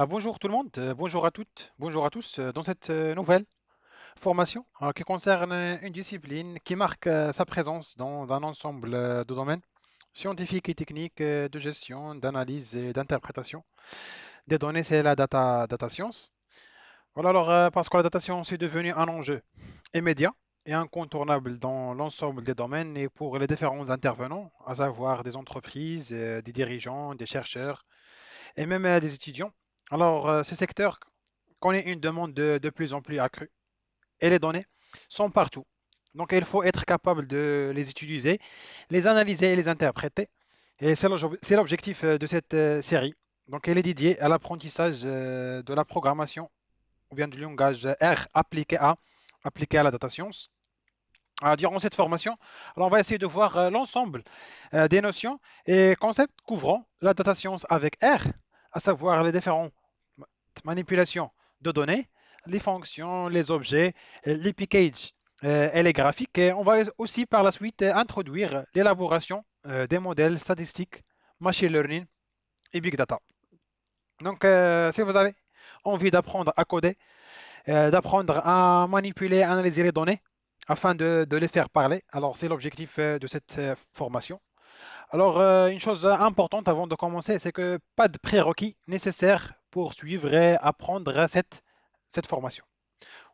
Bonjour tout le monde, bonjour à toutes, bonjour à tous. Dans cette nouvelle formation qui concerne une discipline qui marque sa présence dans un ensemble de domaines scientifiques et techniques de gestion, d'analyse et d'interprétation des données, c'est la data science. Voilà alors parce que la data science est devenue un enjeu immédiat et incontournable dans l'ensemble des domaines et pour les différents intervenants, à savoir des entreprises, des dirigeants, des chercheurs et même des étudiants. Alors, ce secteur connaît une demande de plus en plus accrue et les données sont partout. Donc, il faut être capable de les utiliser, les analyser et les interpréter. Et c'est l'objectif de cette série. Donc, elle est dédiée à l'apprentissage de la programmation ou bien du langage R appliqué à la data science. Durant cette formation, alors on va essayer de voir l'ensemble des notions et concepts couvrant la data science avec R, à savoir les différentes manipulations de données, les fonctions, les objets, les packages et les graphiques. Et on va aussi par la suite introduire l'élaboration des modèles statistiques, machine learning et big data. Donc, si vous avez envie d'apprendre à coder, d'apprendre à manipuler, analyser les données afin de les faire parler. Alors, c'est l'objectif de cette formation. Alors, une chose importante avant de commencer, c'est que pas de prérequis nécessaires pour suivre et apprendre cette formation.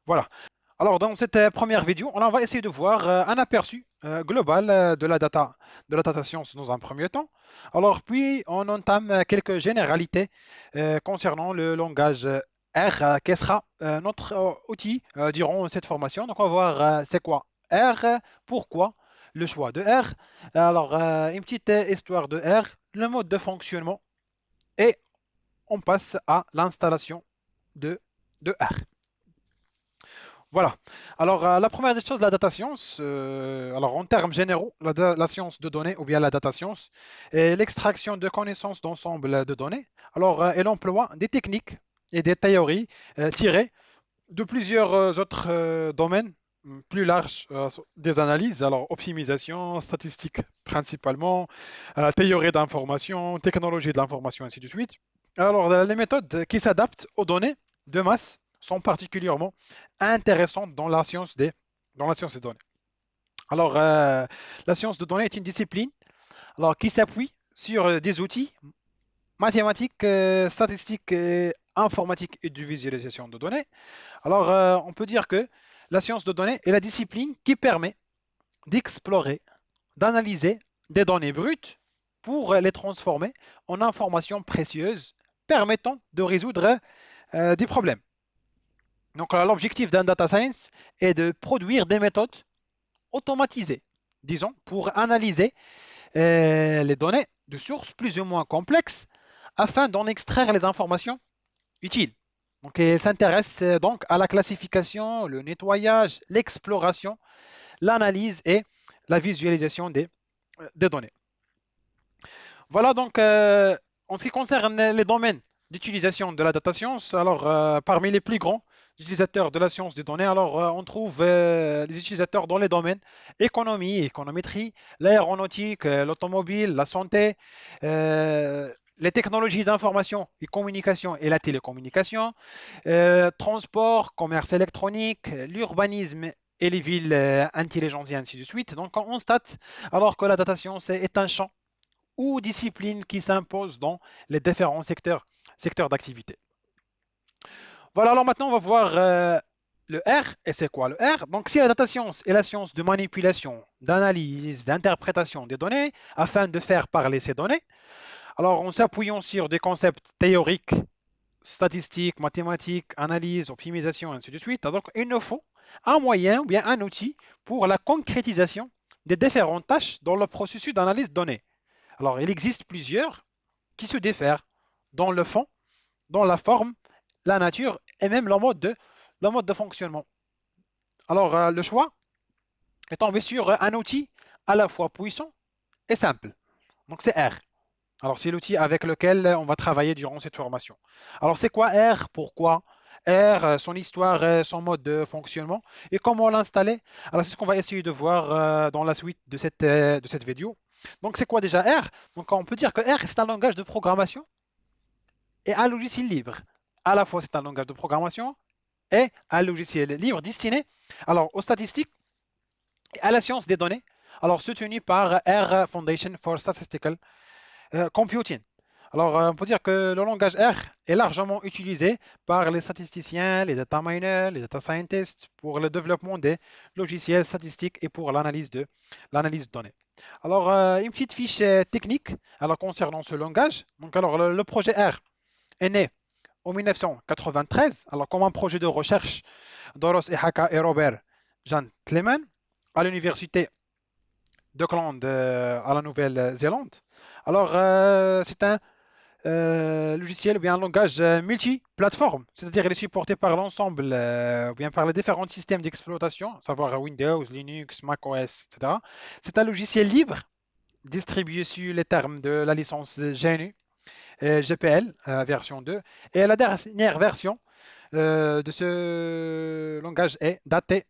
Voilà. Alors, dans cette première vidéo, on va essayer de voir un aperçu global de la data science dans un premier temps. Alors, puis, on entame quelques généralités concernant le langage R, qui sera notre outil durant cette formation. Donc, on va voir c'est quoi R, pourquoi le choix de R. Alors, une petite histoire de R, le mode de fonctionnement, et on passe à l'installation de, de R. Voilà. Alors, la première des choses, la data science. Alors, en termes généraux, la science de données ou bien la data science est l'extraction de connaissances d'ensemble de données. Alors, elle emploie des techniques et des théories tirées de plusieurs autres domaines plus larges des analyses. Alors, optimisation, statistique principalement, théorie d'information, technologie de l'information, ainsi de suite. Alors, les méthodes qui s'adaptent aux données de masse sont particulièrement intéressantes dans la science des données. Alors, la science de données est une discipline qui s'appuie sur des outils mathématiques, statistiques, informatiques et de visualisation de données. Alors, on peut dire que la science de données est la discipline qui permet d'explorer, d'analyser des données brutes pour les transformer en informations précieuses permettant de résoudre des problèmes. Donc, l'objectif d'un data science est de produire des méthodes automatisées, disons, pour analyser les données de sources plus ou moins complexes afin d'en extraire les informations utiles. Donc, elle s'intéresse donc à la classification, le nettoyage, l'exploration, l'analyse et la visualisation des données. Voilà donc en ce qui concerne les domaines d'utilisation de la data science, alors parmi les plus grands utilisateurs de la science des données, alors on trouve les utilisateurs dans les domaines économie, économétrie, l'aéronautique, l'automobile, la santé, les technologies d'information et communication et la télécommunication, transport, commerce électronique, l'urbanisme et les villes intelligentes et ainsi de suite. Donc on constate alors que la data science est un champ ou discipline qui s'impose dans les différents secteurs d'activité. Voilà, alors maintenant on va voir le R. Et c'est quoi le R? Donc si la data science est la science de manipulation, d'analyse, d'interprétation des données afin de faire parler ces données, alors en s'appuyant sur des concepts théoriques, statistiques, mathématiques, analyse, optimisation, ainsi de suite, donc il nous faut un moyen ou bien un outil pour la concrétisation des différentes tâches dans le processus d'analyse de données. Alors, il existe plusieurs qui se diffèrent dans le fond, dans la forme, la nature et même le mode de fonctionnement. Alors, le choix est tombé sur un outil à la fois puissant et simple. Donc, c'est R. Alors, c'est l'outil avec lequel on va travailler durant cette formation. Alors, c'est quoi R? Pourquoi R, son histoire, son mode de fonctionnement et comment l'installer. Alors, c'est ce qu'on va essayer de voir dans la suite de cette vidéo. Donc, c'est quoi déjà R? Donc, on peut dire que R, c'est un langage de programmation et un logiciel libre. À la fois, c'est un langage de programmation et un logiciel libre destiné alors, aux statistiques et à la science des données, alors soutenu par R Foundation for Statistical Computing. Alors, on peut dire que le langage R est largement utilisé par les statisticiens, les data miners, les data scientists pour le développement des logiciels statistiques et pour l'analyse de données. Alors, une petite fiche technique alors, concernant ce langage. Donc, alors, le projet R est né en 1993, alors comme un projet de recherche d'Oros Ehaka et Robert Gentleman à l'université d'Auckland à la Nouvelle-Zélande. Alors, c'est un logiciel ou bien un langage multi-plateforme, c'est-à-dire il est supporté par l'ensemble ou bien par les différents systèmes d'exploitation, à savoir Windows, Linux, macOS, etc. C'est un logiciel libre distribué sur les termes de la licence GNU, GPL version 2, et la dernière version de ce langage est datée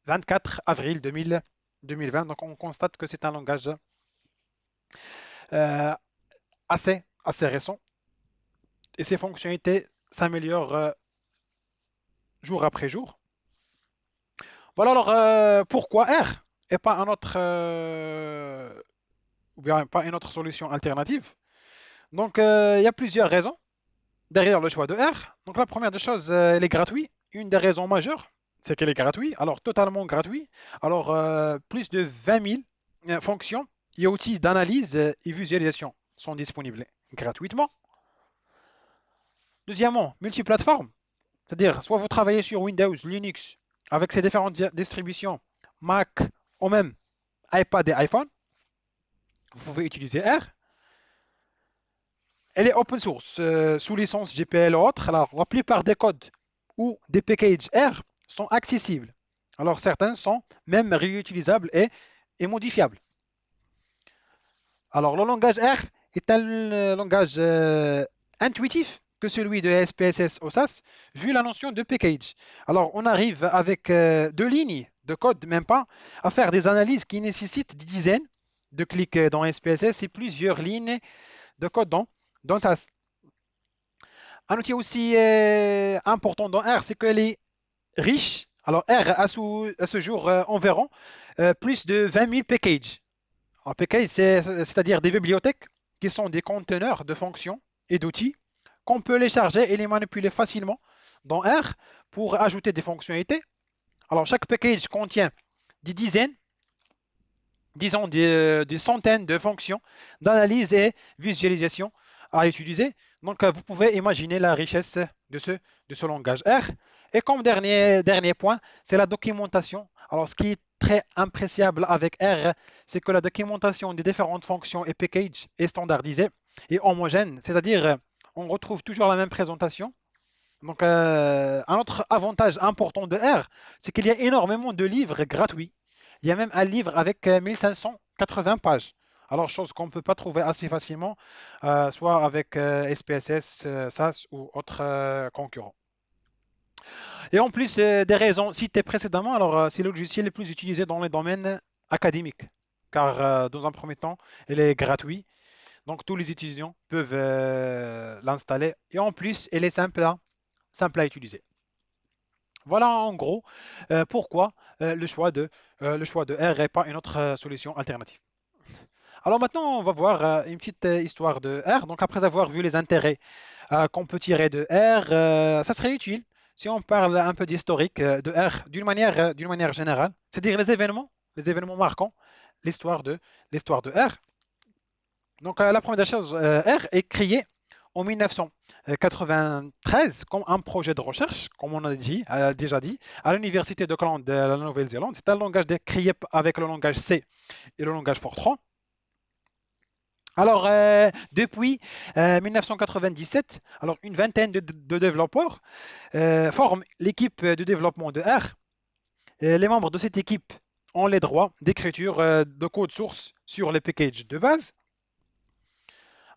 24 avril 2020. Donc on constate que c'est un langage euh, assez récent et ses fonctionnalités s'améliorent jour après jour. Voilà alors pourquoi R et pas un autre ou bien pas une autre solution alternative. Donc il y a plusieurs raisons derrière le choix de R. Donc la première des choses, elle est gratuite. Une des raisons majeures, c'est qu'elle est gratuite. Alors totalement gratuit. Alors plus de 20 000 fonctions et outils d'analyse et visualisation sont disponibles gratuitement. Deuxièmement, multiplateforme. C'est-à-dire, soit vous travaillez sur Windows, Linux, avec ses différentes distributions, Mac ou même iPad et iPhone, vous pouvez utiliser R. Elle est open source, sous licence GPL ou autre. Alors, la plupart des codes ou des packages R sont accessibles. Alors, certains sont même réutilisables et modifiables. Alors, le langage R est un langage intuitif que celui de SPSS au SAS, vu la notion de package. Alors, on arrive avec deux lignes de code, même pas, à faire des analyses qui nécessitent des dizaines de clics dans SPSS et plusieurs lignes de code dans SAS. Un outil aussi important dans R, c'est qu'elle est riche. Alors, R a à ce jour environ plus de 20 000 packages. Un package, c'est-à-dire des bibliothèques qui sont des conteneurs de fonctions et d'outils qu'on peut les charger et les manipuler facilement dans R pour ajouter des fonctionnalités. Alors, chaque package contient des dizaines, disons des centaines de fonctions d'analyse et visualisation à utiliser. Donc, vous pouvez imaginer la richesse de ce langage R. Et comme dernier point, c'est la documentation. Alors, ce qui est très appréciable avec R, c'est que la documentation des différentes fonctions et packages est standardisée et homogène, c'est-à-dire on retrouve toujours la même présentation. Donc, un autre avantage important de R, c'est qu'il y a énormément de livres gratuits. Il y a même un livre avec 1580 pages. Alors, chose qu'on ne peut pas trouver assez facilement, soit avec SPSS, SAS ou autres concurrents. Et en plus des raisons citées précédemment, alors c'est le logiciel le plus utilisé dans les domaines académiques, car dans un premier temps, il est gratuit, donc tous les étudiants peuvent l'installer. Et en plus, il est simple à utiliser. Voilà en gros pourquoi le choix de R et pas une autre solution alternative. Alors maintenant, on va voir une petite histoire de R. Donc après avoir vu les intérêts qu'on peut tirer de R, ça serait utile si on parle un peu d'historique de R d'une manière générale, c'est-à-dire les événements marquants, l'histoire de R. Donc la première des choses, R est créé en 1993 comme un projet de recherche, comme on a déjà dit, à l'université d'Auckland de la Nouvelle-Zélande. C'est un langage créé avec le langage C et le langage Fortran. Alors, depuis 1997, alors une vingtaine de développeurs forment l'équipe de développement de R. Les membres de cette équipe ont les droits d'écriture de code source sur les packages de base.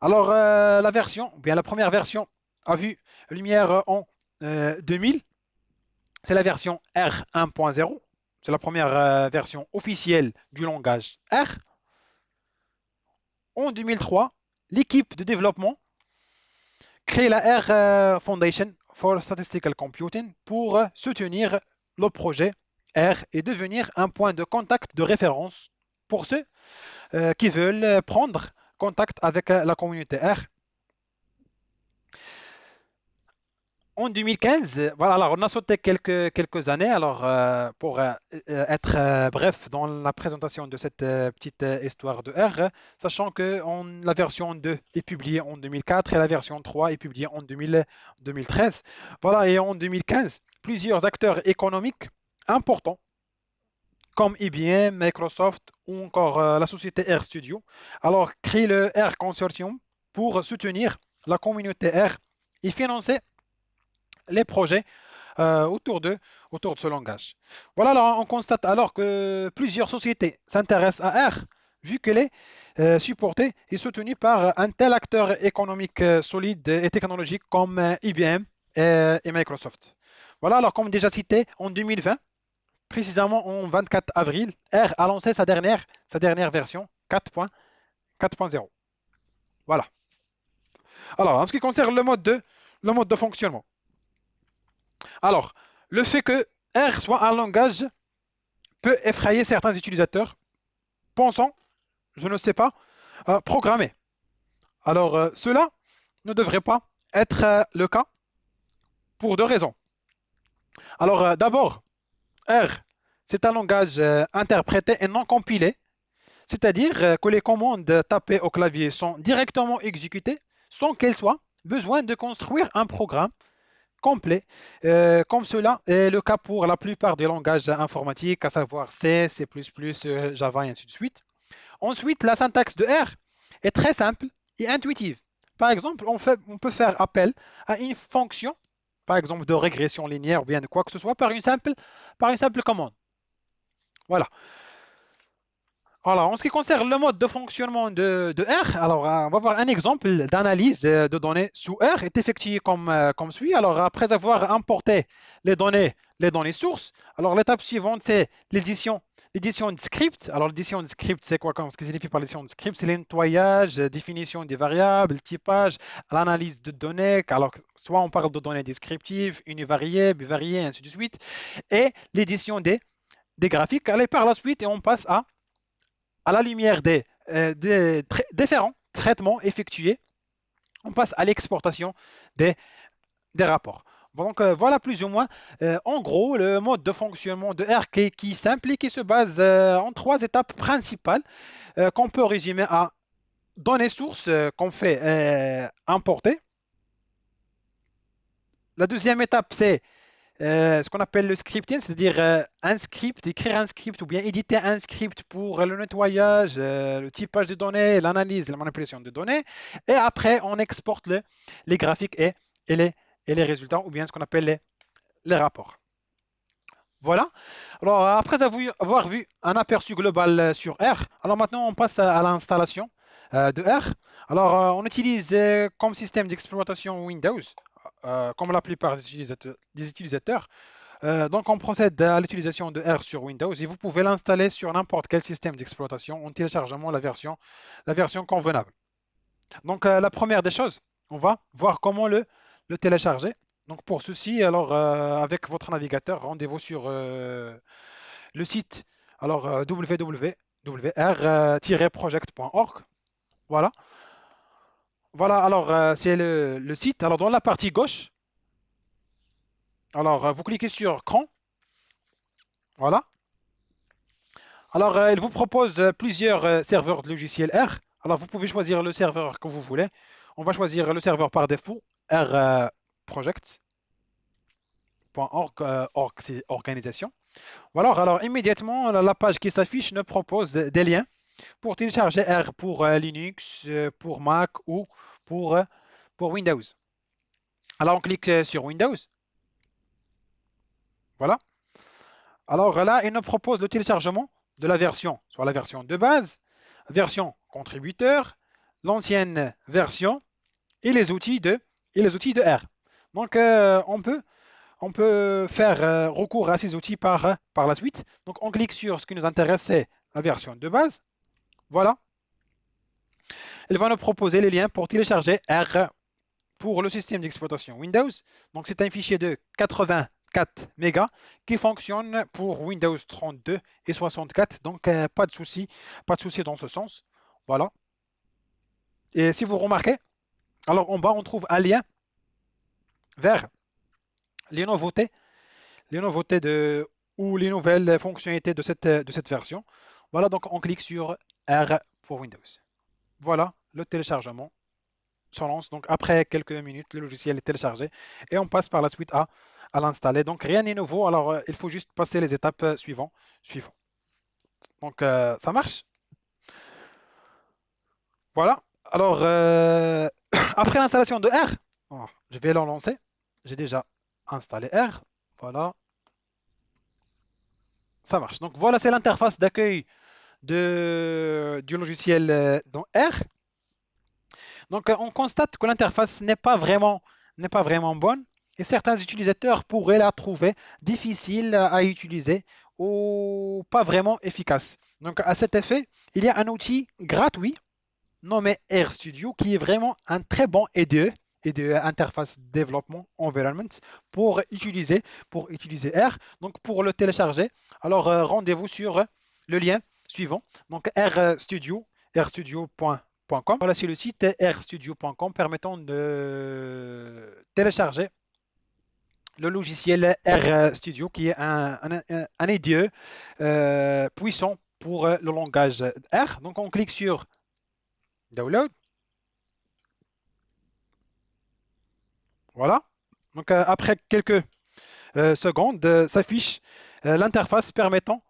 Alors, la première version a vu lumière en 2000. C'est la version R 1.0. C'est la première version officielle du langage R. En 2003, l'équipe de développement crée la R Foundation for Statistical Computing pour soutenir le projet R et devenir un point de contact de référence pour ceux qui veulent prendre contact avec la communauté R. En 2015, voilà, alors on a sauté quelques années. Alors, pour être bref dans la présentation de cette petite histoire de R, sachant que la version 2 est publiée en 2004 et la version 3 est publiée en 2013. Voilà, et en 2015, plusieurs acteurs économiques importants comme IBM, Microsoft ou encore la société R Studio, alors créent le R Consortium pour soutenir la communauté R et financer les projets autour de ce langage. Voilà, alors on constate alors que plusieurs sociétés s'intéressent à R, vu qu'elle est supportée et soutenue par un tel acteur économique solide et technologique comme IBM et Microsoft. Voilà, alors comme déjà cité, en 2020, précisément en 24 avril, R a lancé sa dernière version 4.0. Voilà. Alors, en ce qui concerne le mode de fonctionnement. Alors, le fait que R soit un langage peut effrayer certains utilisateurs pensant, je ne sais pas, programmer. Alors, cela ne devrait pas être le cas pour deux raisons. Alors, d'abord, R, c'est un langage interprété et non compilé, c'est-à-dire que les commandes tapées au clavier sont directement exécutées sans qu'il soit besoin de construire un programme complet, comme cela est le cas pour la plupart des langages informatiques, à savoir C, C++, Java et ainsi de suite. Ensuite, la syntaxe de R est très simple et intuitive. Par exemple, on peut faire appel à une fonction, par exemple de régression linéaire ou bien de quoi que ce soit, par une simple commande. Voilà. Alors, en ce qui concerne le mode de fonctionnement de R, alors on va voir un exemple d'analyse de données sous R est effectué comme suit. Alors, après avoir importé les données sources, alors l'étape suivante c'est l'édition de script. Alors, l'édition de script, c'est quoi? Ce qui signifie par l'édition de script, c'est le nettoyage, définition des variables, typage, l'analyse de données. Alors, soit on parle de données descriptives, univariées, bivariées, ainsi de suite, et l'édition des graphiques. Allez, par la suite, et on passe à la lumière des différents traitements effectués, on passe à l'exportation des, des rapports. Donc voilà plus ou moins, en gros, le mode de fonctionnement de R qui s'implique et se base en trois étapes principales qu'on peut résumer à données sources qu'on fait importer. La deuxième étape, c'est ce qu'on appelle le scripting, c'est-à-dire écrire un script ou bien éditer un script pour le nettoyage, le typage des données, l'analyse, la manipulation des données. Et après, on exporte les graphiques et les résultats ou bien ce qu'on appelle les rapports. Voilà. Alors, après avoir vu un aperçu global sur R, alors maintenant on passe à l'installation de R. Alors, on utilise comme système d'exploitation Windows, comme la plupart des utilisateurs. Donc, on procède à l'utilisation de R sur Windows et vous pouvez l'installer sur n'importe quel système d'exploitation en téléchargement la version convenable. Donc, la première des choses, on va voir comment le télécharger. Donc, pour ceci, alors, avec votre navigateur, rendez-vous sur le site alors, www.r-project.org. Voilà. Voilà, alors, c'est le site. Alors, dans la partie gauche, alors, vous cliquez sur Cran. Voilà. Alors, il vous propose plusieurs serveurs de logiciels R. Alors, vous pouvez choisir le serveur que vous voulez. On va choisir le serveur par défaut, rproject.org, c'est organisation. Voilà, alors immédiatement, la page qui s'affiche nous propose des liens pour télécharger R pour Linux, pour Mac ou pour Windows. Alors, on clique sur Windows. Voilà. Alors là, il nous propose le téléchargement de la version, soit la version de base, version contributeur, l'ancienne version et les outils de R. Donc, on peut faire recours à ces outils par la suite. Donc, on clique sur ce qui nous intéresse, c'est la version de base. Voilà. Il va nous proposer les liens pour télécharger R pour le système d'exploitation Windows. Donc c'est un fichier de 84 mégas qui fonctionne pour Windows 32 et 64. Donc pas de souci dans ce sens. Voilà. Et si vous remarquez, alors en bas on trouve un lien vers les nouveautés, ou les nouvelles fonctionnalités de cette version. Voilà, donc on clique sur R pour Windows. Voilà, le téléchargement se lance. Donc après quelques minutes, le logiciel est téléchargé et on passe par la suite à l'installer. Donc rien n'est nouveau. Alors il faut juste passer les étapes suivantes. Donc ça marche. Voilà. Alors après l'installation de R, je vais le lancer. J'ai déjà installé R. Voilà, ça marche. Donc voilà, c'est l'interface d'accueil du logiciel dans R. Donc, on constate que l'interface n'est pas vraiment bonne et certains utilisateurs pourraient la trouver difficile à utiliser ou pas vraiment efficace. Donc, à cet effet, il y a un outil gratuit nommé RStudio qui est vraiment un très bon IDE, Interface Development Environment, pour utiliser R. Donc, pour le télécharger, alors rendez-vous sur le lien suivant. Donc, rstudio.com. Voilà, c'est le site rstudio.com permettant de télécharger le logiciel RStudio qui est un IDE puissant pour le langage R. Donc, on clique sur Download. Voilà. Donc, après quelques secondes, s'affiche l'interface permettant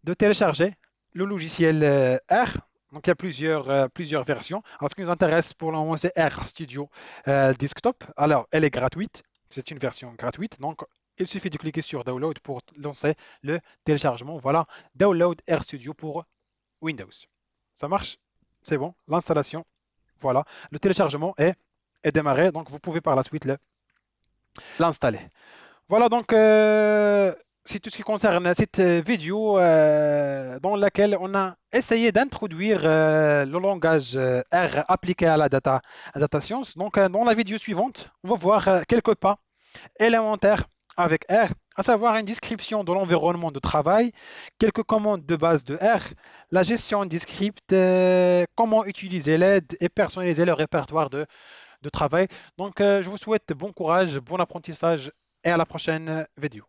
de télécharger le logiciel R. Donc, il y a plusieurs versions. Alors, ce qui nous intéresse pour le moment, c'est RStudio Desktop. Alors, elle est gratuite. C'est une version gratuite. Donc, il suffit de cliquer sur Download pour lancer le téléchargement. Voilà, Download RStudio pour Windows. Ça marche? C'est bon. L'installation, voilà. Le téléchargement est démarré. Donc, vous pouvez par la suite l'installer. Voilà, donc c'est tout ce qui concerne cette vidéo dans laquelle on a essayé d'introduire le langage R appliqué à la data science. Donc, dans la vidéo suivante, on va voir quelques pas élémentaires avec R, à savoir une description de l'environnement de travail, quelques commandes de base de R, la gestion des scripts, comment utiliser l'aide et personnaliser le répertoire de travail. Donc, je vous souhaite bon courage, bon apprentissage et à la prochaine vidéo.